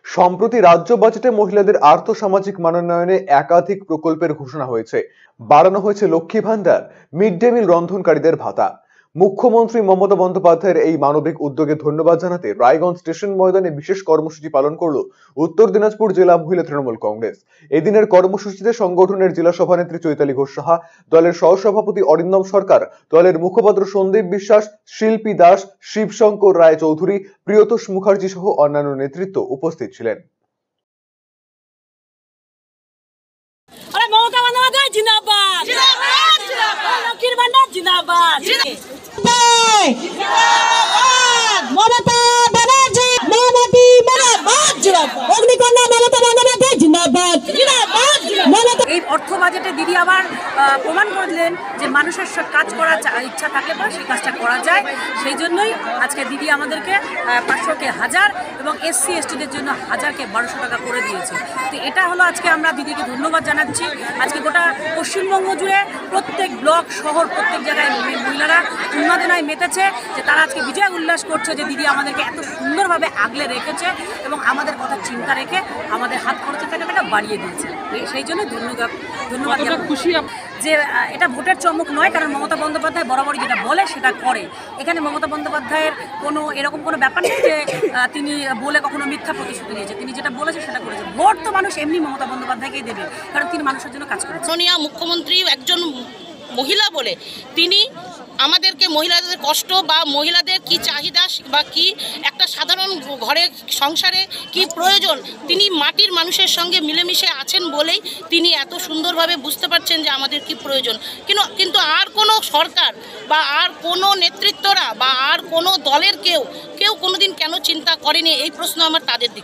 সম্প্রতি রাজ্য বাজেটে মহিলাদের আর্থসামাজিক মানোন্নয়নে একাধিক প্রকল্পের ঘোষণা হয়েছে। বাড়ানো হয়েছে Lakshmi Bhandar, mid day meal রন্ধনকারীদের ভাতা। মুখ্যমন্ত্রী মমতা বন্দ্যোপাধ্যায়ের এই মানবিক উদ্যোগে ধন্যবাদ জানাতে রায়গঞ্জ স্টেশন ময়দানে বিশেষ কর্মসূচি পালন করল উত্তর দিনাজপুর জেলা মহিলা তৃণমূল কংগ্রেস। এদিনের কর্মসূচিতে সংগঠনের জেলা সভানেত্রী চৈতালি ঘোষ সাহা, দলের সহসভাপতি অরিন্দম সরকার, দলের মুখপাত্র সন্দীপ বিশ্বাস, শিল্পী দাস, শিবশঙ্কর রায় চৌধুরী, প্রিয়তোষ মুখার্জি সহ অন্যান্য নেতৃত্ব উপস্থিত ছিলেন। মমতা বন্দ্যোপাধ্যায় জিন্দাবাদ, জিন্দাবাদ, জিন্দাবাদ, লক্ষ্মীর ভান্ডার জিন্দাবাদ, মমতা ব্যানার্জি মমতা জিন্দাবাদ, অগ্নিকন্যা মমতা বন্দ্যোপাধ্যায় জিন্দাবাদ, জিন্দাবাদ। এই অর্থ বাজেটে দিদি আবার প্রমাণ করে দিলেন যে মানুষের কাজ করার ইচ্ছা থাকলে পরে সেই কাজটা করা যায়। সেই জন্যই আজকে দিদি আমাদেরকে 500কে 1000 এবং SC STদের জন্য 1000কে 1200 টাকা করে দিয়েছে। তো এটা হলো আজকে আমরা দিদিকে ধন্যবাদ জানাচ্ছি। আজকে গোটা পশ্চিমবঙ্গ জুড়ে প্রত্যেক ব্লক শহর প্রত্যেক জায়গায় মহিলারা উন্মাদনায় মেতেছে যে তারা আজকে বিজয় উল্লাস করছে যে দিদি আমাদেরকে এত সুন্দরভাবে আগলে রেখেছে এবং আমাদের কথা চিন্তা রেখে আমাদের হাত খরচের টাকাটা বাড়িয়ে দিয়েছে। সেই জন্য ধন্যবাদ খুশি যে এটা ভোটের চমক নয়, কারণ মমতা বন্দ্যোপাধ্যায় বরাবরই যেটা বলে সেটা করে। এখানে মমতা বন্দ্যোপাধ্যায়ের কোনো এরকম কোনো ব্যাপার নেই যে তিনি বলে কখনো মিথ্যা প্রতিশ্রুতি দিয়েছে। তিনি যেটা বলেছে সেটা করেছে। ভোট তো মানুষ এমনি মমতা বন্দ্যোপাধ্যায়কেই দেবে, কারণ তিনি মানুষের জন্য কাজ করেছেন। মাননীয় মুখ্যমন্ত্রী একজন মহিলা বলে তিনি আমাদেরকে মহিলাদের কষ্ট বা মহিলাদের কি চাহিদা বা কি একটা সাধারণ ঘরে সংসারে কি প্রয়োজন তিনি মাটির মানুষের সঙ্গে মিলেমিশে আছেন বলেই তিনি এত সুন্দরভাবে বুঝতে পারছেন যে আমাদের কি প্রয়োজন। কিন্তু আর কোনো সরকার বা আর কোনো নেতৃত্বরা বা আর কোনো দলের কেউ কোনোদিন কেন চিন্তা করেনি, এই প্রশ্ন আমার তাদের দিকে।